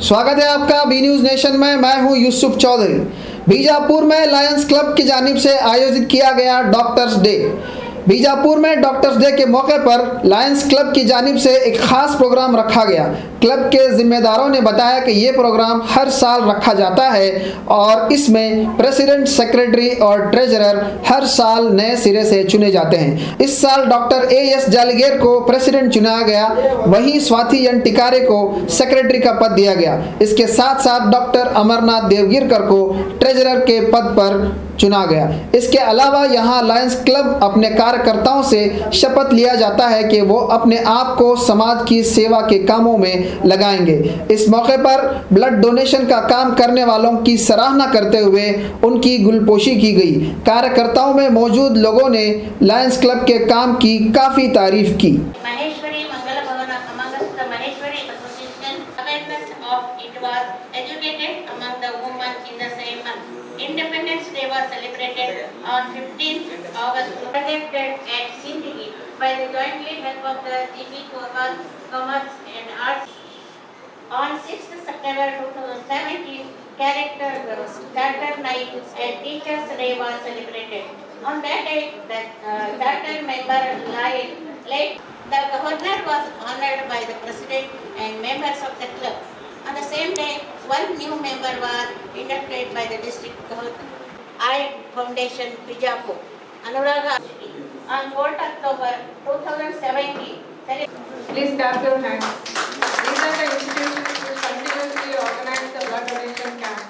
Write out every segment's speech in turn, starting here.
स्वागत है आपका बी न्यूज़ नेशन में। मैं हूं यूसुफ चौधरी। बीजापुर में लायंस क्लब की जानिब से आयोजित किया गया डॉक्टर्स डे। बीजापुर में डॉक्टर्स डे के मौके पर लायंस क्लब की जानिब से एक खास प्रोग्राम रखा गया। क्लब के जिम्मेदारों ने बताया कि ये प्रोग्राम हर साल रखा जाता है और इसमें प्रेसिडेंट, सेक्रेटरी और ट्रेजरर हर साल नए सिरे से चुने जाते हैं। इस साल डॉक्टर एएस जालीगेर को प्रेसिडेंट चुना गया, वहीं स्वाति एन टिकारे को सेक्रेटरी का पद दिया गया। इसके साथ साथ डॉक्टर अमरनाथ देवगिरकर को ट्रेजरर के पद पर चुना गया। इसके अलावा यहाँ लायंस क्लब अपने कार्यकर्ताओं से शपथ लिया जाता है कि वो अपने आप को समाज की सेवा के कामों में लगाएंगे। इस मौके पर ब्लड डोनेशन का काम करने वालों की सराहना करते हुए उनकी गुलपोशी की गई। कार्यकर्ताओं में मौजूद लोगों ने लायंस क्लब के काम की काफ़ी तारीफ की। Independence Day was celebrated on 15th August, conducted at Sindhi by the jointly help of the GB Commerce and Arts. On 6th September 2017, Charter Night and Teachers Day was celebrated. On that day, the charter member late, the governor was honored by the president and members of the club. On the same day, one new member was inducted by the district I Foundation, Bijapur. Anuraga on 4th October 2017. Please clap your hands. These are the institutions which continuously organize the blood donation camp.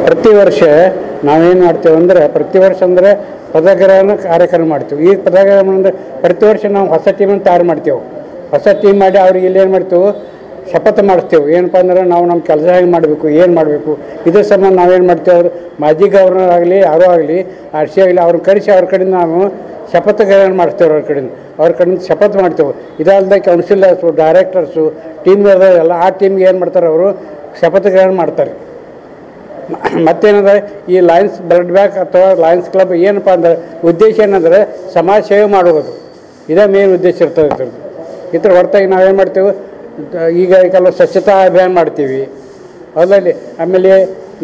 ಪ್ರತಿ ವರ್ಷ ನಾವೇನು ಮಾಡ್ತೇವೆ ಅಂದರೆ ಪದಗ್ರಹಣ ಕಾರ್ಯಕ್ರಮ ಮಾಡ್ತೀವಿ। ಈ ಪದಗ್ರಹಣ ಅಂದರೆ ಪ್ರತಿ ವರ್ಷ ನಾವು ಹೊಸ ಟೀಮನ್ನು ತಯಾರು ಮಾಡ್ತೇವೆ। ಹೊಸ ಟೀಮ್ ಮಾಡಿ ಅವ್ರಿಗೆ ಇಲ್ಲಿ ಏನು ಮಾಡ್ತೇವೆ, ಶಪಥ ಮಾಡಿಸ್ತೇವೆ। ಏನಪ್ಪ ಅಂದ್ರೆ ನಾವು ನಮ್ಮ ಕೆಲಸ ಹೇಗೆ ಮಾಡಬೇಕು, ಏನು ಮಾಡಬೇಕು, ಇದ್ರ ಸಂಬಂಧ ನಾವೇನು ಮಾಡ್ತೇವೆ, ಅವರು ಮಾಜಿ ಗವರ್ನರ್ ಆಗಲಿ ಯಾರೂ ಆಗಲಿ ಆರ್ ಸಿ ಆಗಲಿ ಅವ್ರನ್ನ ಕರೆಸಿ ಅವ್ರ ಕಡೆಯಿಂದ ನಾವು ಶಪಥ ಗ್ರಹಣ ಮಾಡಿಸ್ತೇವೆ। ಅವ್ರ ಕಡೆಯಿಂದ ಶಪಥ ಮಾಡ್ತೇವೆ। ಇದಲ್ಲದೆ ಕೌನ್ಸಿಲರ್ಸು, ಡೈರೆಕ್ಟರ್ಸು, ಟೀಮ್ ಎಲ್ಲ ಆ ಟೀಮ್ಗೆ ಏನು ಮಾಡ್ತಾರೆ, ಅವರು ಶಪಥ ಗ್ರಹಣ ಮಾಡ್ತಾರೆ। ಮತ್ತೇನಂದರೆ ಈ ಲಯನ್ಸ್ ಬ್ಲಡ್ ಬ್ಯಾಂಕ್ ಅಥವಾ ಲಯನ್ಸ್ ಕ್ಲಬ್ ಏನಪ್ಪ ಅಂದರೆ ಉದ್ದೇಶ ಏನಂದರೆ ಸಮಾಜ ಸೇವೆ ಮಾಡುವುದು, ಇದೇ ಮೇನ್ ಉದ್ದೇಶ ಇರ್ತದೆ। ಇದ್ರ ಹೊರತಾಗಿ ನಾವೇನು ಮಾಡ್ತೇವೆ, ಈಗ ಕೆಲವು ಸ್ವಚ್ಛತಾ ಅಭಿಯಾನ ಮಾಡ್ತೀವಿ ಅದರಲ್ಲಿ, ಆಮೇಲೆ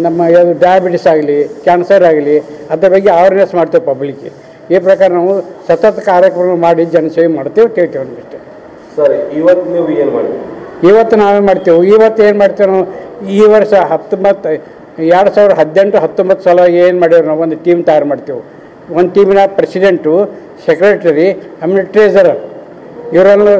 ನಮ್ಮ ಯಾವುದು ಡಯಾಬಿಟಿಸ್ ಆಗಲಿ, ಕ್ಯಾನ್ಸರ್ ಆಗಲಿ ಅದ್ರ ಬಗ್ಗೆ ಅವೇರ್ನೆಸ್ ಮಾಡ್ತೇವೆ ಪಬ್ಲಿಕ್ಗೆ। ಈ ಪ್ರಕಾರ ನಾವು ಸತತ ಕಾರ್ಯಕ್ರಮ ಮಾಡಿ ಜನಸೇವೆ ಮಾಡ್ತೇವೆ ಕೇಳ್ತೇವೆ ಅಷ್ಟೇ ಸರ್। ಇವತ್ತು ನೀವು ಏನು ಮಾಡ್ತೀವಿ? ಇವತ್ತು ನಾವೇ ಮಾಡ್ತೇವೆ। ಇವತ್ತು ಏನು ಮಾಡ್ತೇವೆ ನಾವು, ಈ ವರ್ಷ 2018-19 ಸಲ ಏನು ಮಾಡೇವೆ, ನಾವು ಒಂದು ಟೀಮ್ ತಯಾರು ಮಾಡ್ತೇವೆ। ಒಂದು ಟೀಮಿನ ಪ್ರೆಸಿಡೆಂಟು, ಸೆಕ್ರೆಟರಿ, ಆಮೇಲೆ ಟ್ರೆಜರರ್ ಇವರನ್ನು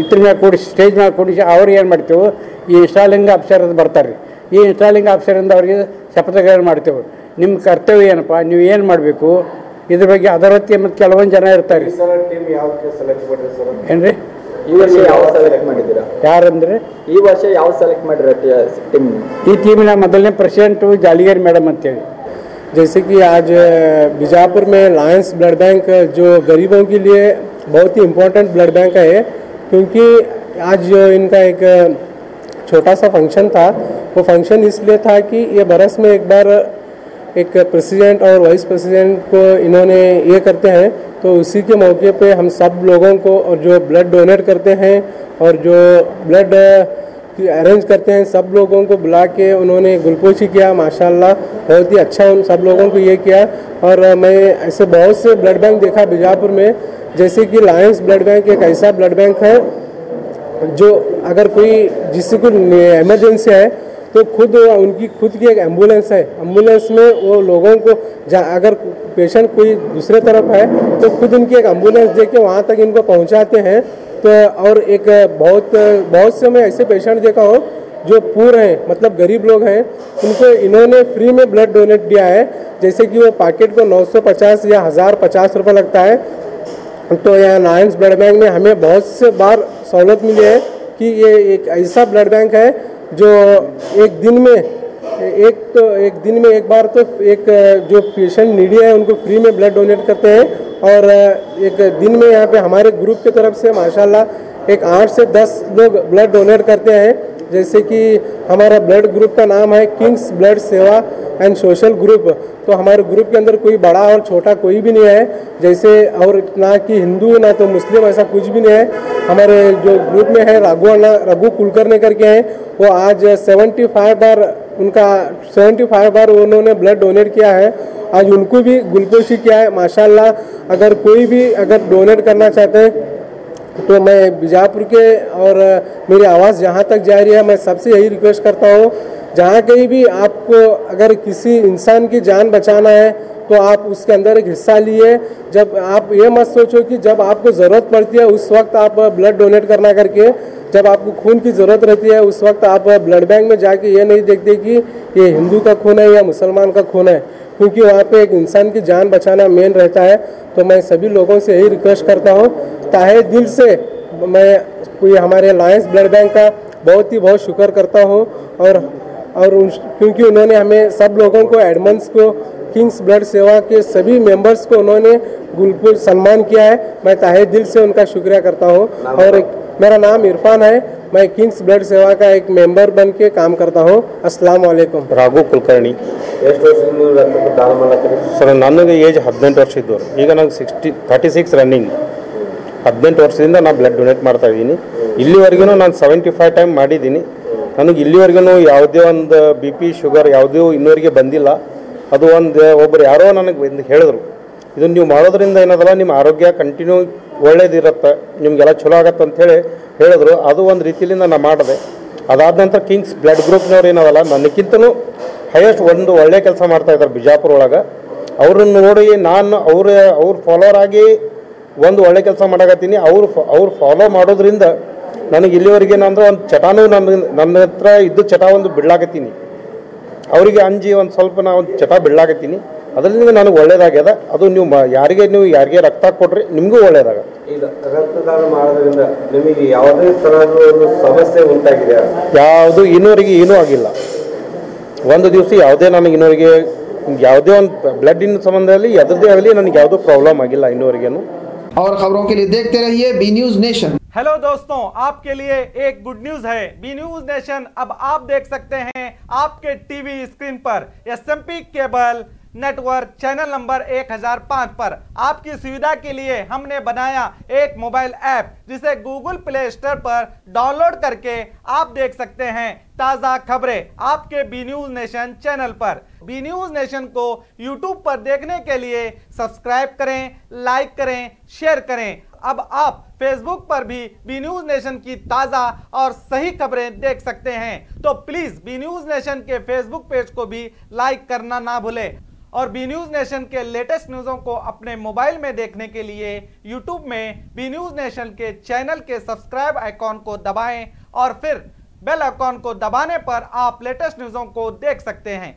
ಇದ್ರ ಮೇಲೆ ಕೂಡಿಸಿ, ಸ್ಟೇಜ್ ಮೇಲೆ ಕೂಡಿಸಿ ಅವ್ರಿಗೆ ಏನು ಮಾಡ್ತೇವೆ, ಈ ಇನ್ಸ್ಟಾಲಿಂಗ್ ಆಫೀಸರ್ ಅಂತ ಬರ್ತಾರೆ, ಈ ಇನ್ಸ್ಟಾಲಿಂಗ್ ಆಫೀಸರಿಂದ ಅವರಿಗೆ ಶಪಥ ಗ್ರಹಣ ಮಾಡ್ತೇವೆ। ನಿಮ್ಮ ಕರ್ತವ್ಯ ಏನಪ್ಪ, ನೀವು ಏನು ಮಾಡಬೇಕು ಇದ್ರ ಬಗ್ಗೆ ಅದರ ಹೊತ್ತಿಗೆ ಮತ್ತು ಕೆಲವೊಂದು ಜನ ಇರ್ತಾರೆ। ಟೀಮ್ ಯಾವ ಸೆಲೆಕ್ಟ್ ಮಾಡಿರಿ ಸರ್? ಏನ್ರಿ ಈ ವರ್ಷ ಯಾವ ಸೆಲೆಕ್ಟ್ ಮಾಡಿದ್ದೀರಾ? ಯಾರಂದ್ರೆ ಈ ವರ್ಷ ಯಾವ ಸೆಲೆಕ್ಟ್ ಮಾಡಿರ टीम? ಈ ಟೀಮಿನ ಮೊದಲನೇ ಪ್ರೆಸಿಡೆಂಟು ಜಾಲಿಗೇರ್ ಮೇಡಮ್ ಅಂತೇಳಿ। जैसे कि आज बीजापुर में लायंस ब्लड बैंक जो गरीबों के लिए बहुत ही इम्पोर्टेंट ब्लड बैंक है, क्योंकि आज जो इनका एक छोटा सा फंक्शन था, वो फंक्शन इसलिए था कि ये बरस में एक बार एक प्रेसिडेंट और वाइस प्रेसिडेंट को इन्होंने ये करते हैं, तो उसी के मौके पे हम सब लोगों को और जो ब्लड डोनेट करते हैं और जो ब्लड अरेंज करते हैं, सब लोगों को बुला के उन्होंने गुलपोशी किया। माशाल्लाह बहुत ही अच्छा उन सब लोगों को ये किया। और मैं ऐसे बहुत से ब्लड बैंक देखा बीजापुर में, जैसे कि लायंस ब्लड बैंक एक ऐसा ब्लड बैंक है जो अगर कोई जिससे कोई इमरजेंसी है तो खुद उनकी खुद की एक एम्बुलेंस है। एम्बुलेंस में वो लोगों को अगर पेशेंट कोई दूसरे तरफ है तो खुद उनकी एक एम्बुलेंस दे के वहाँ तक इनको पहुँचाते हैं। तो और एक बहुत से मैं ऐसे पेशेंट देखा हो जो पूर हैं, मतलब गरीब लोग हैं, उनको इन्होंने फ्री में ब्लड डोनेट दिया है। जैसे कि वो पैकेट को 950 या 1050 रुपये लगता है। तो यहाँ लायंस ब्लड बैंक में हमें बहुत से बार सहूलत मिली है कि ये एक ऐसा ब्लड बैंक है जो एक दिन में एक बार तो एक जो पेशेंट नीडी है उनको फ्री में ब्लड डोनेट करते हैं। और एक दिन में यहाँ पे हमारे ग्रुप की तरफ से माशाल्लाह एक 8 से 10 लोग ब्लड डोनेट करते हैं। जैसे कि हमारा ब्लड ग्रुप का नाम है किंग्स ब्लड सेवा एंड सोशल ग्रुप। तो हमारे ग्रुप के अंदर कोई बड़ा और छोटा कोई भी नहीं है, जैसे और ना कि हिंदू ना तो मुस्लिम, ऐसा कुछ भी नहीं है। हमारे जो ग्रुप में है रघु कुलकर्णी करके हैं, वो आज 75 बार उन्होंने ब्लड डोनेट किया है। आज उनको भी ग्लूकोज किया है माशाल्लाह। अगर कोई भी डोनेट करना चाहते हैं तो मैं बीजापुर के और मेरी आवाज़ जहाँ तक जा रही है, मैं सबसे यही रिक्वेस्ट करता हूँ, जहाँ कहीं भी आपको अगर किसी इंसान की जान बचाना है तो आप उसके अंदर एक हिस्सा लिए। जब आप ये मत सोचो कि जब आपको ज़रूरत पड़ती है उस वक्त आप ब्लड डोनेट करना करके, जब आपको खून की ज़रूरत रहती है उस वक्त आप ब्लड बैंक में जाके ये नहीं देखते कि ये हिंदू का खून है या मुसलमान का खून है, क्योंकि वहाँ पे एक इंसान की जान बचाना मेन रहता है। तो मैं सभी लोगों से यही रिक्वेस्ट करता हूँ, ताहे दिल से मैं हमारे लायंस ब्लड बैंक का बहुत शुक्र करता हूँ। और क्योंकि उन्होंने हमें सब लोगों को, एडमंड्स को, किंग्स ब्लड सेवा के सभी मेंबर्स को उन्होंने बिल्कुल सम्मान किया है। मैं ताहे दिल से उनका शुक्रिया करता हूँ। और मेरा नाम इरफान है, मैं किंग्स ब्लड सेवा का एक मेंबर बन के काम करता हूँ। अस्सलाम वालेकुम। ರಾಘು ಕುಲಕರ್ಣಿ. ಎಷ್ಟು ವರ್ಷದಿಂದ ನೀವು ರಕ್ತ ದಾನ ಮಾಡತ್ತೀರಿ ಸರ್ ನನಗೆ ಏಜ್ 18 ವರ್ಷ ಇದ್ದವರು, ಈಗ ನಂಗೆ 36 ರನ್ನಿಂಗ್. 18 ವರ್ಷದಿಂದ ನಾನು ಬ್ಲಡ್ ಡೊನೇಟ್ ಮಾಡ್ತಾ ಇದ್ದೀನಿ. ಇಲ್ಲಿವರೆಗೂ ನಾನು 75 ಟೈಮ್ ಮಾಡಿದ್ದೀನಿ. ನನಗೆ ಇಲ್ಲಿವರೆಗೂ ಯಾವುದೇ ಒಂದು BP ಶುಗರ್ ಯಾವುದೂ ಇನ್ನೂವರೆಗೆ ಬಂದಿಲ್ಲ. ಅದು ಒಬ್ಬರು ಯಾರೋ ನನಗೆ ಹೇಳಿದ್ರು, ಇದನ್ನು ನೀವು ಮಾಡೋದ್ರಿಂದ ಏನದಲ್ಲ ನಿಮ್ಮ ಆರೋಗ್ಯ ಕಂಟಿನ್ಯೂ ಒಳ್ಳೇದಿರುತ್ತೆ, ನಿಮಗೆಲ್ಲ ಚಲೋ ಆಗತ್ತೆ ಅಂಥೇಳಿ ಹೇಳಿದ್ರು. ಅದು ಒಂದು ರೀತಿಯಿಂದ ನಾನು ಮಾಡಿದೆ. ಅದಾದ ನಂತರ ಕಿಂಗ್ಸ್ ಬ್ಲಡ್ ಗ್ರೂಪ್ನವ್ರು ಏನದಲ್ಲ ನನಗಿಂತಲೂ ಹೈಯೆಸ್ಟ್ ಒಂದು ಒಳ್ಳೆ ಕೆಲಸ ಮಾಡ್ತಾಯಿದ್ದಾರೆ ಬಿಜಾಪುರ ಒಳಗೆ. ಅವ್ರನ್ನ ನೋಡಿ ನಾನು ಅವ್ರ ಫಾಲೋವರ್ ಆಗಿ ಒಂದು ಒಳ್ಳೆ ಕೆಲಸ ಮಾಡಕತ್ತೀನಿ. ಅವ್ರು ಫಾಲೋ ಮಾಡೋದ್ರಿಂದ ನನಗೆ ಇಲ್ಲಿವರೆಗೆ ಏನಂದ್ರೆ ಒಂದು ಚಟಾನೂ ನನ್ನ ಹತ್ರ ಇದ್ದು ಚಟ ಒಂದು ಬಿಡ್ಲಾಕತ್ತೀನಿ. ಅವರಿಗೆ ಅಂಜಿ ಒಂದು ಸ್ವಲ್ಪ ನಾ ಒಂದು ಚಟ ಬಿಡ್ಲಾಕತ್ತೀನಿ. ಅದರಿಂದ ನನಗೆ ಒಳ್ಳೇದಾಗ್ಯದ. ಅದು ನೀವು ಯಾರಿಗೆ ರಕ್ತ ಕೊಟ್ರಿ ನಿಮಗೂ ಒಳ್ಳೇದಾಗತ್ತೆ. ಈಗ ರಕ್ತದಾನ ಮಾಡೋದ್ರಿಂದ ನಿಮಗೆ ಯಾವುದೇ ತರಹದ ಒಂದು ಸಮಸ್ಯೆ ಉಂಟಾಗಿದೆ? ಯಾವುದು ಇನ್ನೂವರೆಗೆ ಏನೂ ಆಗಿಲ್ಲ. ಒಂದು ದಿವಸ ಯಾವುದೇ ನನಗೆ ಇನ್ನೂವರೆಗೆ ಯಾವುದೇ ಒಂದು ಬ್ಲಡ್ಡಿನ ಸಂಬಂಧದಲ್ಲಿ ಅದರದ್ದೇ ಆಗಲಿ ನನಗೆ ಯಾವುದೂ ಪ್ರಾಬ್ಲಮ್ ಆಗಿಲ್ಲ ಇನ್ನೂವರೆಗೇನು. और खबरों के लिए देखते रहिए बी न्यूज नेशन। हेलो दोस्तों, आपके लिए एक गुड न्यूज है। बी न्यूज नेशन अब आप देख सकते हैं आपके टीवी स्क्रीन पर SMP cable network channel number 1005 पर। आपकी सुविधा के लिए हमने बनाया एक मोबाइल ऐप जिसे गूगल प्ले स्टोर पर डाउनलोड करके आप देख सकते हैं ताज़ा खबरें आपके बी न्यूज नेशन चैनल पर। बी न्यूज नेशन को यूट्यूब पर देखने के लिए सब्सक्राइब करें, लाइक करें, शेयर करें। अब आप फेसबुक पर भी बी न्यूज नेशन की ताज़ा और सही खबरें देख सकते हैं। तो प्लीज़ बी न्यूज नेशन के फेसबुक पेज को भी लाइक करना ना भूलें। और बी न्यूज नेशन के लेटेस्ट न्यूज़ों को अपने मोबाइल में देखने के लिए यूट्यूब में बी न्यूज नेशन के चैनल के सब्सक्राइब आइकॉन को दबाएं और फिर बेल आइकॉन को दबाने पर आप लेटेस्ट न्यूज़ों को देख सकते हैं।